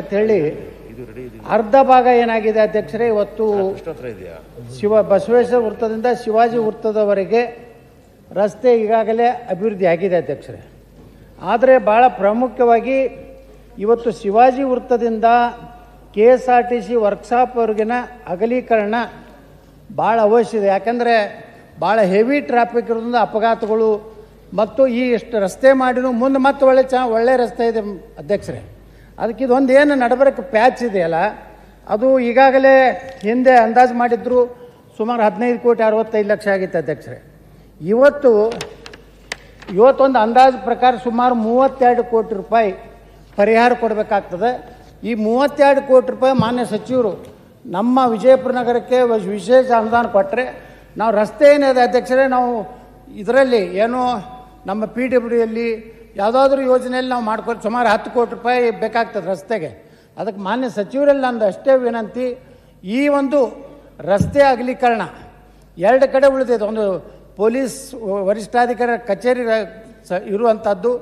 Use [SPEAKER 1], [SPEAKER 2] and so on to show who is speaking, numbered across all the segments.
[SPEAKER 1] ಅಂತ ಹೇಳಿ ಅರ್ಧ ಭಾಗ ಏನಾಗಿದೆ ಅಧ್ಯಕ್ಷರೇ, ಇವತ್ತು ಬಸವೇಶ್ವರ ವೃತ್ತದಿಂದ ಶಿವಾಜಿ ವೃತ್ತದವರೆಗೆ ರಸ್ತೆ ಈಗಾಗಲೇ ಅಭಿವೃದ್ಧಿ ಆಗಿದೆ ಅಧ್ಯಕ್ಷರೇ. ಆದರೆ ಭಾಳ ಪ್ರಾಮುಖ್ಯವಾಗಿ ಇವತ್ತು ಶಿವಾಜಿ ವೃತ್ತದಿಂದ KSRTC ವರ್ಕ್ಶಾಪ್ವರೆಗಿನ ಅಗಲೀಕರಣ ಭಾಳ ಅವಶ್ಯ ಇದೆ. ಯಾಕಂದರೆ ಭಾಳ ಹೆವಿ ಟ್ರಾಫಿಕ್ ಇರೋದ್ರಿಂದ ಅಪಘಾತಗಳು ಮತ್ತು ಈ ಎಷ್ಟು ರಸ್ತೆ ಮಾಡಿದ್ರು ಮುಂದೆ ಮತ್ತೆ ಒಳ್ಳೆ ರಸ್ತೆ ಇದೆ ಅಧ್ಯಕ್ಷರೇ. ಅದಕ್ಕೆ ಇದೊಂದು ಏನು ನಡಬರಕ್ಕೆ ಪ್ಯಾಚ್ ಇದೆಯಲ್ಲ, ಅದು ಈಗಾಗಲೇ ಹಿಂದೆ ಅಂದಾಜು ಮಾಡಿದ್ರು ಸುಮಾರು 15,65,00,000 ಆಗಿತ್ತು ಅಧ್ಯಕ್ಷರೇ. ಇವತ್ತೊಂದು ಅಂದಾಜು ಪ್ರಕಾರ ಸುಮಾರು 32 ಕೋಟಿ ರೂಪಾಯಿ ಪರಿಹಾರ ಕೊಡಬೇಕಾಗ್ತದೆ. ಈ 32 ಕೋಟಿ ರೂಪಾಯಿ ಮಾನ್ಯ ಸಚಿವರು ನಮ್ಮ ವಿಜಯಪುರ ನಗರಕ್ಕೆ ವಿಶೇಷ ಅನುದಾನ ಕೊಟ್ಟರೆ ನಾವು ರಸ್ತೆ ಏನಿದೆ ಅಧ್ಯಕ್ಷರೇ, ನಾವು ಇದರಲ್ಲಿ ಏನು ನಮ್ಮ PWDಯಲ್ಲಿ ಯಾವುದಾದ್ರೂ ಯೋಜನೆಯಲ್ಲಿ ನಾವು ಮಾಡ್ಕೊಂಡು ಸುಮಾರು 10 ಕೋಟಿ ರೂಪಾಯಿ ಬೇಕಾಗ್ತದೆ ರಸ್ತೆಗೆ. ಅದಕ್ಕೆ ಮಾನ್ಯ ಸಚಿವರಲ್ಲಿ ನಂದು ಅಷ್ಟೇ ವಿನಂತಿ, ಈ ಒಂದು ರಸ್ತೆ ಅಗಲೀಕರಣ 2 ಕಡೆ ಉಳಿದಿದೆ. ಒಂದು ಪೊಲೀಸ್ ವರಿಷ್ಠಾಧಿಕಾರಿ ಕಚೇರಿ ಇರುವಂಥದ್ದು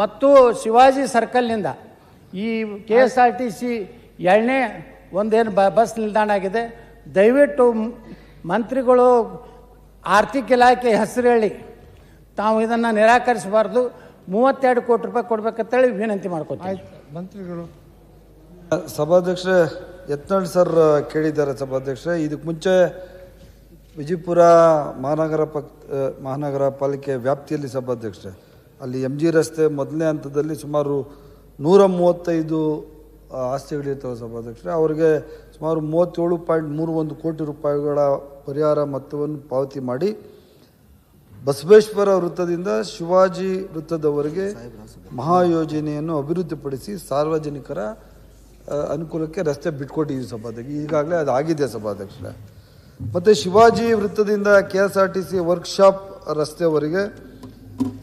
[SPEAKER 1] ಮತ್ತು ಶಿವಾಜಿ ಸರ್ಕಲ್ನಿಂದ ಈ KSRTC 2ನೇ ಒಂದೇನು ಬಸ್ ನಿಲ್ದಾಣ ಆಗಿದೆ. ದಯವಿಟ್ಟು ಮಂತ್ರಿಗಳು ಆರ್ಥಿಕ ಇಲಾಖೆ ಹೆಸರು ಹೇಳಿ ತಾವು ಇದನ್ನು ನಿರಾಕರಿಸಬಾರ್ದು. 32 ಕೋಟಿ ರೂಪಾಯಿ ಕೊಡ್ಬೇಕಂತೇಳಿ ವಿನಂತಿ ಮಾಡ್ಕೊತೀವಿ.
[SPEAKER 2] ಮಂತ್ರಿಗಳು ಸಭಾಧ್ಯಕ್ಷರೇ ಯತ್ನಾಳ್ ಸರ್ ಕೇಳಿದ್ದಾರೆ. ಸಭಾಧ್ಯಕ್ಷರೇ, ಇದಕ್ಕೆ ಮುಂಚೆ ವಿಜಯಪುರ ಮಹಾನಗರ ಪಾಲಿಕೆ ವ್ಯಾಪ್ತಿಯಲ್ಲಿ ಸಭಾಧ್ಯಕ್ಷರೇ ಅಲ್ಲಿ MG ರಸ್ತೆ ಮೊದಲನೇ ಹಂತದಲ್ಲಿ ಸುಮಾರು 135 ಆಸ್ತಿಗಳಿರ್ತವೆ ಸಭಾಧ್ಯಕ್ಷರೇ. ಅವರಿಗೆ ಸುಮಾರು 37.31 ಕೋಟಿ ರೂಪಾಯಿಗಳ ಪರಿಹಾರ ಮೊತ್ತವನ್ನು ಪಾವತಿ ಮಾಡಿ ಬಸವೇಶ್ವರ ವೃತ್ತದಿಂದ ಶಿವಾಜಿ ವೃತ್ತದವರೆಗೆ ಮಹಾಯೋಜನೆಯನ್ನು ಅಭಿವೃದ್ಧಿಪಡಿಸಿ ಸಾರ್ವಜನಿಕರ ಅನುಕೂಲಕ್ಕೆ ರಸ್ತೆ ಬಿಟ್ಕೊಟ್ಟಿದ್ದೀವಿ ಸಭಾಧ್ಯಕ್ಷ. ಈಗಾಗಲೇ ಅದು ಆಗಿದೆ ಸಭಾಧ್ಯಕ್ಷರೇ. ಮತ್ತು ಶಿವಾಜಿ ವೃತ್ತದಿಂದ KSRTC ವರ್ಕ್ಶಾಪ್ ರಸ್ತೆವರೆಗೆ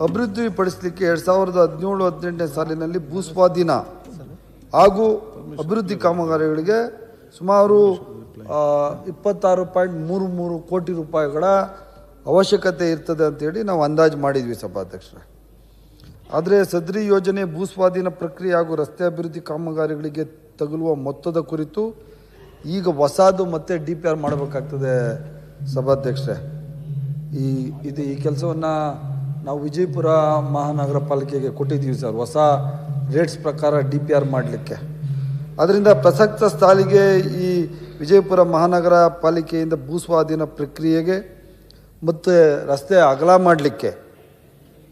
[SPEAKER 2] ಅಭಿವೃದ್ಧಿಪಡಿಸಲಿಕ್ಕೆ 2017-18ನೇ ಸಾಲಿನಲ್ಲಿ ಭೂಸ್ವಾಧೀನ ಹಾಗೂ ಅಭಿವೃದ್ಧಿ ಕಾಮಗಾರಿಗಳಿಗೆ ಸುಮಾರು 26.33 ಕೋಟಿ ರೂಪಾಯಿಗಳ ಅವಶ್ಯಕತೆ ಇರ್ತದೆ ಅಂತೇಳಿ ನಾವು ಅಂದಾಜು ಮಾಡಿದ್ವಿ ಸಭಾಧ್ಯಕ್ಷರೇ. ಆದರೆ ಸದರಿ ಯೋಜನೆ ಭೂಸ್ವಾಧೀನ ಪ್ರಕ್ರಿಯೆ ಹಾಗೂ ರಸ್ತೆ ಅಭಿವೃದ್ಧಿ ಕಾಮಗಾರಿಗಳಿಗೆ ತಗುಲುವ ಮೊತ್ತದ ಕುರಿತು ಈಗ ಹೊಸದು ಮತ್ತೆ DPR ಮಾಡಬೇಕಾಗ್ತದೆ ಸಭಾಧ್ಯಕ್ಷರೇ. ಈ ಕೆಲಸವನ್ನು ನಾವು ವಿಜಯಪುರ ಮಹಾನಗರ ಪಾಲಿಕೆಗೆ ಕೊಟ್ಟಿದ್ದೀವಿ ಸರ್, ಹೊಸ ರೇಟ್ಸ್ ಪ್ರಕಾರ DPR ಮಾಡಲಿಕ್ಕೆ. ಅದರಿಂದ ಪ್ರಸಕ್ತ ಸಾಲಿಗೆ ಈ ವಿಜಯಪುರ ಮಹಾನಗರ ಪಾಲಿಕೆಯಿಂದ ಭೂಸ್ವಾಧೀನ ಪ್ರಕ್ರಿಯೆಗೆ ಮತ್ತು ರಸ್ತೆ ಅಗಲ ಮಾಡಲಿಕ್ಕೆ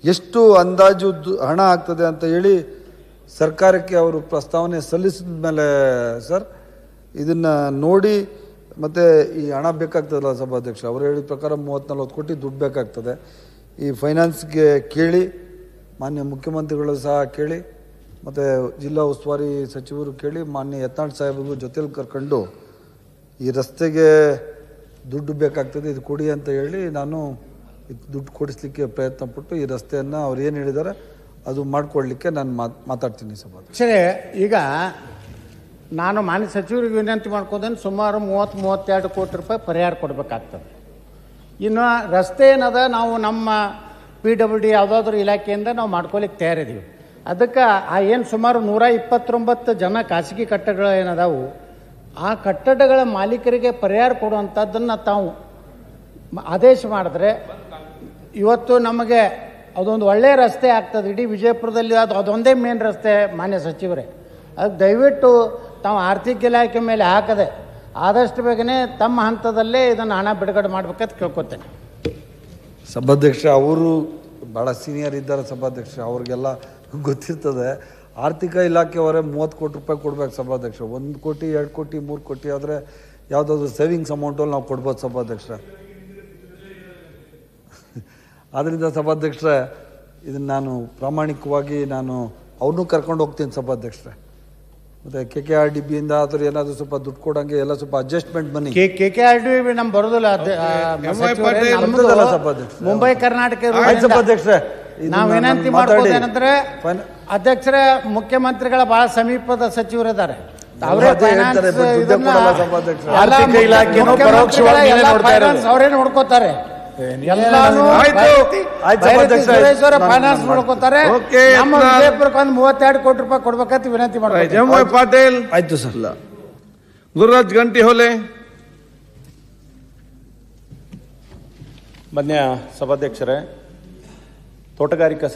[SPEAKER 2] ಎಷ್ಟು ಅಂದಾಜು ಹಣ ಆಗ್ತದೆ ಅಂತ ಹೇಳಿ ಸರ್ಕಾರಕ್ಕೆ ಅವರು ಪ್ರಸ್ತಾವನೆ ಸಲ್ಲಿಸಿದ ಮೇಲೆ ಸರ್ ಇದನ್ನು ನೋಡಿ ಮತ್ತು ಈ ಹಣ ಬೇಕಾಗ್ತದಲ್ಲ ಸಭಾಧ್ಯಕ್ಷ, ಅವರು ಹೇಳಿದ ಪ್ರಕಾರ 30-40 ಕೋಟಿ ದುಡ್ಡು ಬೇಕಾಗ್ತದೆ. ಈ ಫೈನಾನ್ಸ್ಗೆ ಕೇಳಿ, ಮಾನ್ಯ ಮುಖ್ಯಮಂತ್ರಿಗಳು ಸಹ ಕೇಳಿ, ಮತ್ತು ಜಿಲ್ಲಾ ಉಸ್ತುವಾರಿ ಸಚಿವರು ಕೇಳಿ, ಮಾನ್ಯ ಯತ್ನಾಳ್ ಸಾಹೇಬ್ರಿಗೂ ಜೊತೆಲಿ ಕರ್ಕೊಂಡು ಈ ರಸ್ತೆಗೆ ದುಡ್ಡು ಬೇಕಾಗ್ತದೆ, ಇದು ಕೊಡಿ ಅಂತ ಹೇಳಿ ನಾನು ದುಡ್ಡು ಕೊಡಿಸ್ಲಿಕ್ಕೆ ಪ್ರಯತ್ನ ಪಟ್ಟು ಈ ರಸ್ತೆಯನ್ನು ಅವ್ರು ಏನು ಹೇಳಿದ್ದಾರೆ ಅದು ಮಾಡಿಕೊಡ್ಲಿಕ್ಕೆ ನಾನು ಮಾತಾಡ್ತೀನಿ ಸಭಾಧ್ಯಕ್ಷ.
[SPEAKER 1] ಈಗ ನಾನು ಮಾನ್ಯ ಸಚಿವರಿಗೆ ವಿನಂತಿ ಮಾಡ್ಕೋದೇನೆ ಸುಮಾರು 30-32 ಕೋಟಿ ರೂಪಾಯಿ ಪರಿಹಾರ ಕೊಡಬೇಕಾಗ್ತದೆ. ಇನ್ನು ರಸ್ತೆ ಏನದ ನಾವು ನಮ್ಮ PWD ಯಾವುದಾದ್ರೂ ಇಲಾಖೆಯಿಂದ ನಾವು ಮಾಡ್ಕೊಲಿಕ್ಕೆ ತಯಾರಿದ್ದೀವಿ. ಅದಕ್ಕೆ ಏನು ಸುಮಾರು 129 ಜನ ಖಾಸಗಿ ಕಟ್ಟಡಗಳು ಏನದಾವು, ಆ ಕಟ್ಟಡಗಳ ಮಾಲೀಕರಿಗೆ ಪರಿಹಾರ ಕೊಡುವಂಥದ್ದನ್ನು ತಾವು ಆದೇಶ ಮಾಡಿದ್ರೆ ಇವತ್ತು ನಮಗೆ ಅದೊಂದು ಒಳ್ಳೆಯ ರಸ್ತೆ ಆಗ್ತದೆ. ಇಡೀ ವಿಜಯಪುರದಲ್ಲಿ ಅದೊಂದೇ ಮೇನ್ ರಸ್ತೆ ಮಾನ್ಯ ಸಚಿವರೇ. ಅದಕ್ಕೆ ದಯವಿಟ್ಟು ತಾವು ಆರ್ಥಿಕ ಇಲಾಖೆ ಮೇಲೆ ಹಾಕದೆ ಆದಷ್ಟು ಬೇಗನೆ ತಮ್ಮ ಹಂತದಲ್ಲೇ ಇದನ್ನು ಹಣ ಬಿಡುಗಡೆ ಮಾಡ್ಬೇಕಂತ ಕೇಳ್ಕೊತೇನೆ
[SPEAKER 2] ಸಭಾಧ್ಯಕ್ಷ. ಅವರು ಭಾಳ ಸೀನಿಯರ್ ಇದ್ದಾರೆ ಸಭಾಧ್ಯಕ್ಷ, ಅವ್ರಿಗೆಲ್ಲ ಗೊತ್ತಿರ್ತದೆ. ಆರ್ಥಿಕ ಇಲಾಖೆಯವರೇ 30 ಕೋಟಿ ರೂಪಾಯಿ ಕೊಡ್ಬೇಕು ಸಭಾಧ್ಯಕ್ಷ. 1 ಕೋಟಿ 2 ಕೋಟಿ 3 ಕೋಟಿ ಆದರೆ ಯಾವುದಾದ್ರು ಸೇವಿಂಗ್ಸ್ ಅಮೌಂಟಲ್ಲಿ ನಾವು ಕೊಡ್ಬೋದು ಸಭಾಧ್ಯಕ್ಷ. ಆದ್ದರಿಂದ ಸಭಾಧ್ಯಕ್ಷರೇ ಇದನ್ನು ನಾನು ಪ್ರಾಮಾಣಿಕವಾಗಿ ಅವ್ರನ್ನೂ ಕರ್ಕೊಂಡು ಹೋಗ್ತೀನಿ ಸಭಾಧ್ಯಕ್ಷರೇ. ಮತ್ತು KKRDBಯಿಂದ ಆದರೂ ಏನಾದರೂ ಸ್ವಲ್ಪ ದುಡ್ಡು ಕೊಡಂಗೆ ಎಲ್ಲ ಸ್ವಲ್ಪ ಅಡ್ಜಸ್ಟ್ಮೆಂಟ್ ಬನ್ನಿ.
[SPEAKER 1] KKRDB ನಮ್ಗೆ ಬರೋದಿಲ್ಲ ಸಭಾಧ್ಯಕ್ಷ, ಮುಂಬೈ ಕರ್ನಾಟಕ
[SPEAKER 2] ಸಭಾಧ್ಯಕ್ಷರೇ.
[SPEAKER 1] ನಾವು ವಿನಂತಿ ಮಾಡೋದೇನಂದ್ರೆ ಅಧ್ಯಕ್ಷರೇ, ಮುಖ್ಯಮಂತ್ರಿಗಳ ಬಹಳ ಸಮೀಪದ ಸಚಿವರಿದ್ದಾರೆ, ಅವರೇ ಅವರೇ ನೋಡ್ಕೋತಾರೆ. ಎಲ್ಲಾನು
[SPEAKER 3] ಆಯ್ತು. ಆಯ್ತು, ಸಭಾಧ್ಯಕ್ಷ.
[SPEAKER 1] ಸುರೇಶ್ವರ ಫೈನಾನ್ಸ್ ಮಾಡ್ಕೋತಾರೆ.
[SPEAKER 3] ಓಕೆ,
[SPEAKER 1] ನಮ್ಮ ವಿಜಯಪುರಕ್ಕೆ ಒಂದು 32 ಕೋಟಿ ರೂಪಾಯಿ ಕೊಡ್ಬೇಕಂತ ವಿನಂತಿ ಮಾಡ್ತಾರೆ.
[SPEAKER 3] ಎಂ ವೈ ಪಾಟೀಲ್,
[SPEAKER 2] ಆಯ್ತು ಸರ್.
[SPEAKER 3] ಗುರುರಾಜ್ ಗಂಟಿಹೊಳೆ.
[SPEAKER 4] ಮಾನ್ಯ ಸಭಾಧ್ಯಕ್ಷರೇ, ತೋಟಗಾರಿಕಾ